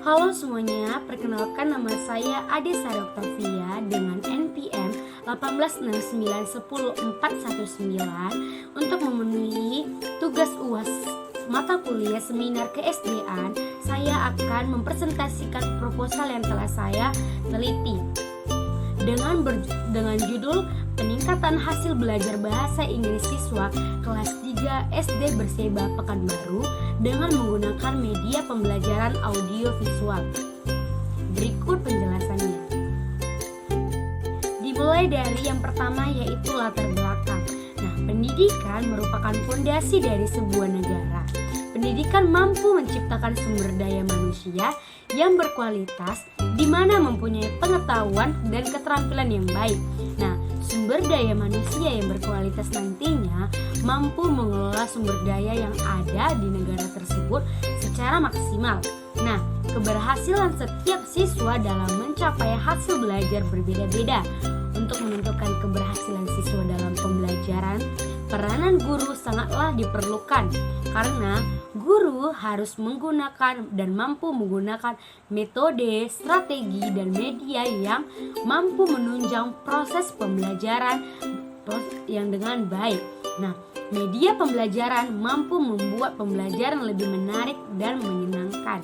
Halo semuanya, perkenalkan nama saya Ade Sari Oktavia dengan NPM 186910419 untuk memenuhi tugas UAS mata kuliah seminar keSDA. Saya akan mempresentasikan proposal yang telah saya teliti dengan judul peningkatan hasil belajar bahasa Inggris siswa kelas 3 SD Berseba Pekanbaru dengan menggunakan media pembelajaran audio visual. Berikut penjelasannya. Dimulai dari yang pertama, yaitu latar belakang. Nah, pendidikan merupakan fondasi dari sebuah negara. Pendidikan mampu menciptakan sumber daya manusia yang berkualitas, di mana mempunyai pengetahuan dan keterampilan yang baik. Nah, sumber daya manusia yang berkualitas nantinya mampu mengelola sumber daya yang ada di negara tersebut secara maksimal. Nah, keberhasilan setiap siswa dalam mencapai hasil belajar berbeda-beda. Untuk menentukan keberhasilan siswa dalam pembelajaran, peranan guru sangatlah diperlukan karena guru harus menggunakan dan mampu menggunakan metode, strategi, dan media yang mampu menunjang proses pembelajaran yang dengan baik. Nah, media pembelajaran mampu membuat pembelajaran lebih menarik dan menyenangkan.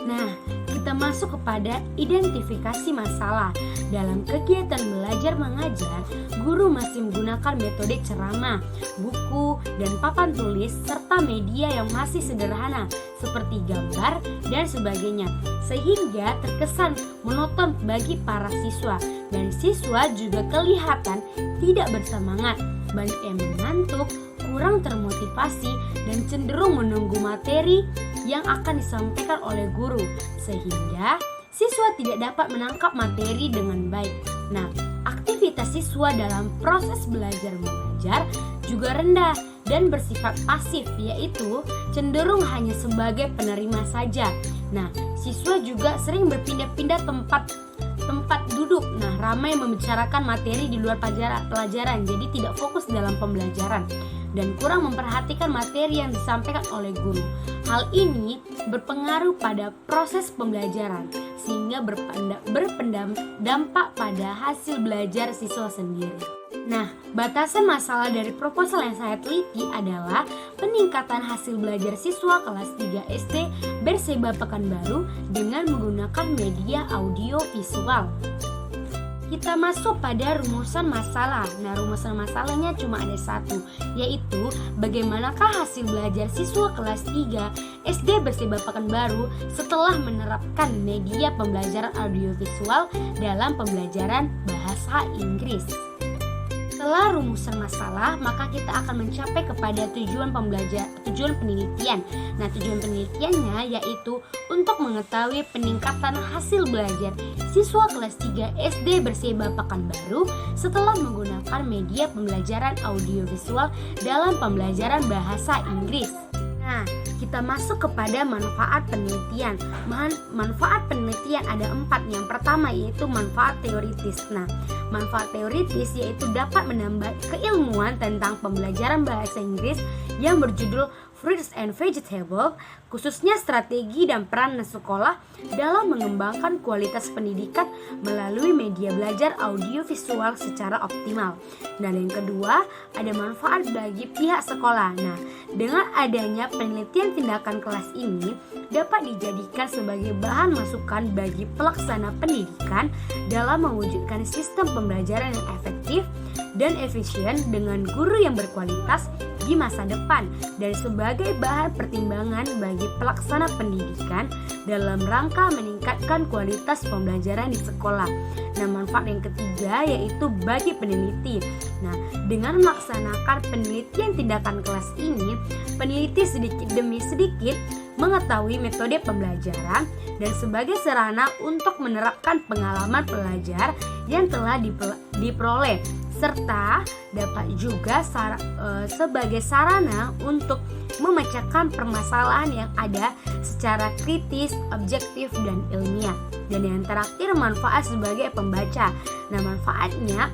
Nah, kita masuk kepada identifikasi masalah. Dalam kegiatan belajar mengajar, guru masih menggunakan metode ceramah, buku, dan papan tulis, serta media yang masih sederhana seperti gambar dan sebagainya, sehingga terkesan monoton bagi para siswa, dan siswa juga kelihatan tidak bersemangat, banyak yang mengantuk, kurang termotivasi, dan cenderung menunggu materi yang akan disampaikan oleh guru, sehingga siswa tidak dapat menangkap materi dengan baik. Nah, aktivitas siswa dalam proses belajar mengajar juga rendah dan bersifat pasif, yaitu cenderung hanya sebagai penerima saja. Nah, siswa juga sering berpindah-pindah tempat duduk. Nah, ramai membicarakan materi di luar pelajaran, jadi tidak fokus dalam pembelajaran dan kurang memperhatikan materi yang disampaikan oleh guru. Hal ini berpengaruh pada proses pembelajaran sehingga berdampak pada hasil belajar siswa sendiri. Nah, batasan masalah dari proposal yang saya teliti adalah peningkatan hasil belajar siswa kelas 3 SD Berseba Pekanbaru dengan menggunakan media audio visual. Kita masuk pada rumusan masalah. Nah, rumusan masalahnya cuma ada satu, yaitu bagaimanakah hasil belajar siswa kelas 3 SD Berseba Pekanbaru setelah menerapkan media pembelajaran audiovisual dalam pembelajaran bahasa Inggris. Setelah rumusan masalah, maka kita akan mencapai kepada tujuan penelitian. Nah, tujuan penelitiannya yaitu untuk mengetahui peningkatan hasil belajar siswa kelas 3 SD Berseba Pekanbaru setelah menggunakan media pembelajaran audiovisual dalam pembelajaran bahasa Inggris. Nah, kita masuk kepada manfaat penelitian. Manfaat penelitian ada 4. Yang pertama yaitu manfaat teoritis. Nah, manfaat teoritis yaitu dapat menambah keilmuan tentang pembelajaran bahasa Inggris yang berjudul Fruits and Vegetables, khususnya strategi dan peran sekolah dalam mengembangkan kualitas pendidikan melalui media belajar audiovisual secara optimal. Dan yang kedua, ada manfaat bagi pihak sekolah. Nah, dengan adanya penelitian tindakan kelas ini dapat dijadikan sebagai bahan masukan bagi pelaksana pendidikan dalam mewujudkan sistem pembelajaran yang efektif dan efisien dengan guru yang berkualitas di masa depan, dan sebagai bahan pertimbangan bagi pelaksana pendidikan dalam rangka meningkatkan kualitas pembelajaran di sekolah. Nah, manfaat yang ketiga yaitu bagi peneliti. Nah, dengan melaksanakan penelitian tindakan kelas ini, peneliti sedikit demi sedikit mengetahui metode pembelajaran dan sebagai sarana untuk menerapkan pengalaman pelajar yang telah diperoleh, serta dapat juga sebagai sarana untuk memecahkan permasalahan yang ada secara kritis, objektif, dan ilmiah. Dan yang terakhir, manfaat sebagai pembaca. Nah, manfaatnya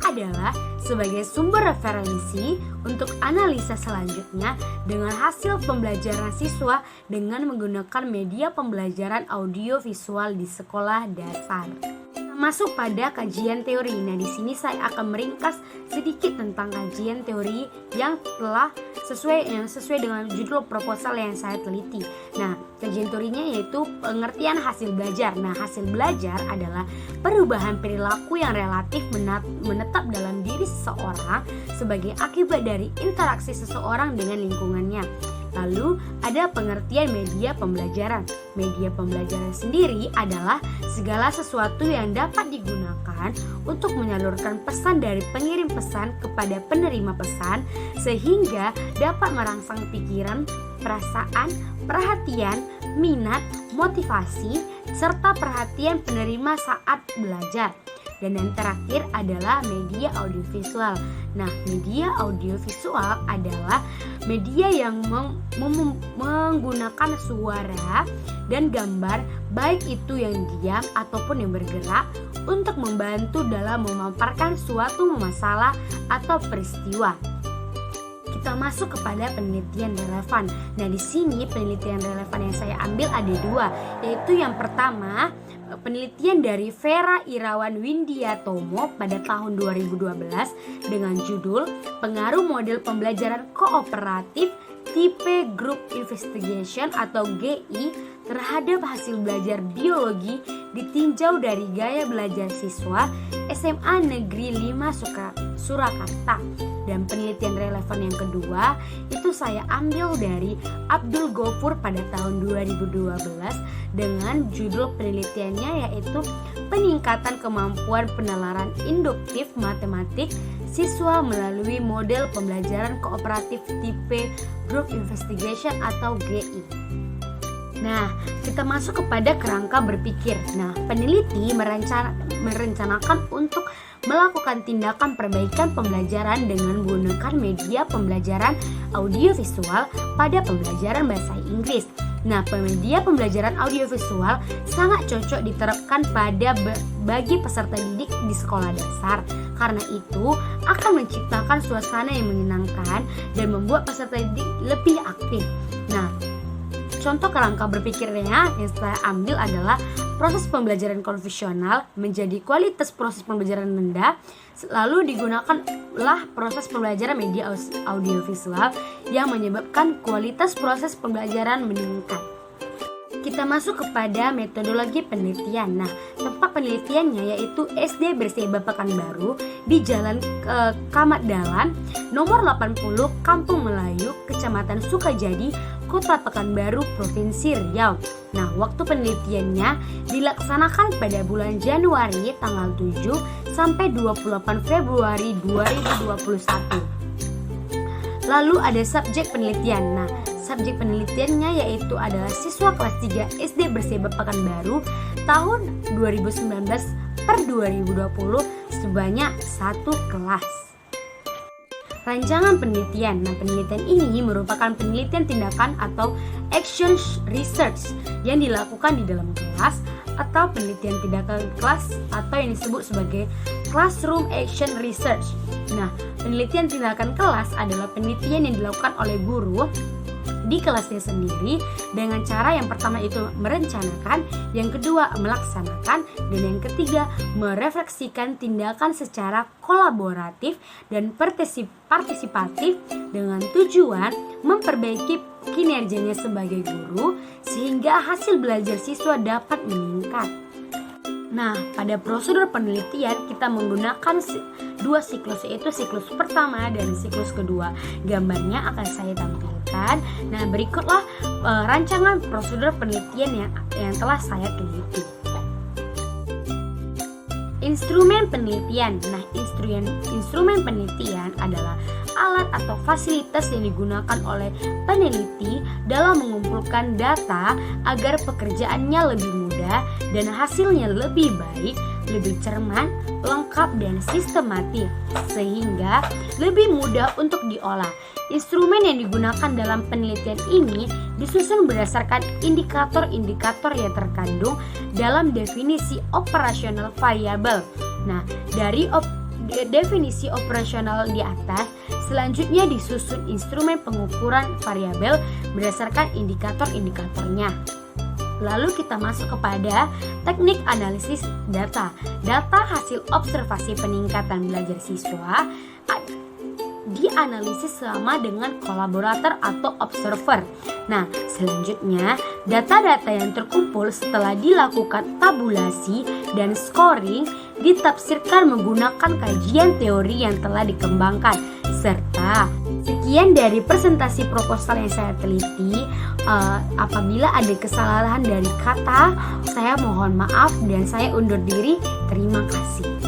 adalah sebagai sumber referensi untuk analisa selanjutnya dengan hasil pembelajaran siswa dengan menggunakan media pembelajaran audio visual di sekolah dasar. Masuk pada kajian teori. Nah, di sini saya akan meringkas sedikit tentang kajian teori yang telah sesuai dengan judul proposal yang saya teliti. Nah, kajian teorinya yaitu pengertian hasil belajar. Nah, hasil belajar adalah perubahan perilaku yang relatif menetap dalam diri seseorang sebagai akibat dari interaksi seseorang dengan lingkungannya. Lalu ada pengertian media pembelajaran. Media pembelajaran sendiri adalah segala sesuatu yang dapat digunakan untuk menyalurkan pesan dari pengirim pesan kepada penerima pesan sehingga dapat merangsang pikiran, perasaan, perhatian, minat, motivasi, serta perhatian penerima saat belajar. Dan yang terakhir adalah media audiovisual. Nah, media audiovisual adalah media yang menggunakan suara dan gambar, baik itu yang diam ataupun yang bergerak, untuk membantu dalam memaparkan suatu masalah atau peristiwa. Kita masuk kepada penelitian relevan. Nah, di sini penelitian relevan yang saya ambil ada dua, yaitu yang pertama penelitian dari Vera Irawan Windiatomo pada tahun 2012 dengan judul Pengaruh Model Pembelajaran Kooperatif Tipe Group Investigation atau GI terhadap hasil belajar biologi ditinjau dari gaya belajar siswa SMA Negeri 5 Surakarta. Dan penelitian relevan yang kedua itu saya ambil dari Abdul Ghafur pada tahun 2012 dengan judul penelitiannya yaitu peningkatan kemampuan penalaran induktif matematik siswa melalui model pembelajaran kooperatif tipe Group Investigation atau GI. Nah, kita masuk kepada kerangka berpikir. Nah, peneliti merencanakan untuk melakukan tindakan perbaikan pembelajaran dengan menggunakan media pembelajaran audiovisual pada pembelajaran bahasa Inggris. Nah, media pembelajaran audiovisual sangat cocok diterapkan bagi peserta didik di sekolah dasar. Karena itu akan menciptakan suasana yang menyenangkan dan membuat peserta didik lebih aktif. Nah, contoh kerangka berpikirnya yang saya ambil adalah proses pembelajaran konvensional menjadi kualitas proses pembelajaran rendah, lalu digunakanlah proses pembelajaran media audiovisual yang menyebabkan kualitas proses pembelajaran meningkat. Kita masuk kepada metodologi penelitian. Nah, tempat penelitiannya yaitu SD Berseba Pekanbaru di Jalan Kamat Dalam, nomor 80, Kampung Melayu, Kecamatan Sukajadi, Kota Pekanbaru, Provinsi Riau. Nah, waktu penelitiannya dilaksanakan pada bulan Januari tanggal 7 sampai 28 Februari 2021. Lalu ada subjek penelitian. Nah, subjek penelitiannya yaitu adalah siswa kelas 3 SD Berseba Pekanbaru tahun 2019 per 2020 sebanyak 1 kelas. Rancangan penelitian. Nah, penelitian ini merupakan penelitian tindakan atau action research yang dilakukan di dalam kelas atau penelitian tindakan kelas atau yang disebut sebagai classroom action research. Nah, penelitian tindakan kelas adalah penelitian yang dilakukan oleh guru di kelasnya sendiri dengan cara yang pertama itu merencanakan, yang kedua melaksanakan, dan yang ketiga merefleksikan tindakan secara kolaboratif dan partisipatif dengan tujuan memperbaiki kinerjanya sebagai guru sehingga hasil belajar siswa dapat meningkat. Nah, pada prosedur penelitian kita menggunakan dua siklus, yaitu siklus pertama dan siklus kedua. Gambarnya akan saya tampilkan. Nah, berikutlah rancangan prosedur penelitian yang telah saya teliti. Instrumen penelitian. Nah, instrumen penelitian adalah alat atau fasilitas yang digunakan oleh peneliti dalam mengumpulkan data agar pekerjaannya lebih mudah dan hasilnya lebih baik, lebih cermat, lengkap, dan sistematis sehingga lebih mudah untuk diolah. Instrumen yang digunakan dalam penelitian ini disusun berdasarkan indikator-indikator yang terkandung dalam definisi operasional variabel. Nah, definisi operasional di atas, selanjutnya disusun instrumen pengukuran variabel berdasarkan indikator-indikatornya. Lalu kita masuk kepada teknik analisis data. Data hasil observasi peningkatan belajar siswa dianalisis sama dengan kolaborator atau observer. Nah, selanjutnya data-data yang terkumpul setelah dilakukan tabulasi dan scoring ditafsirkan menggunakan kajian teori yang telah dikembangkan. Serta sekian dari presentasi proposal yang saya teliti. Apabila ada kesalahan dari kata, saya mohon maaf dan saya undur diri. Terima kasih.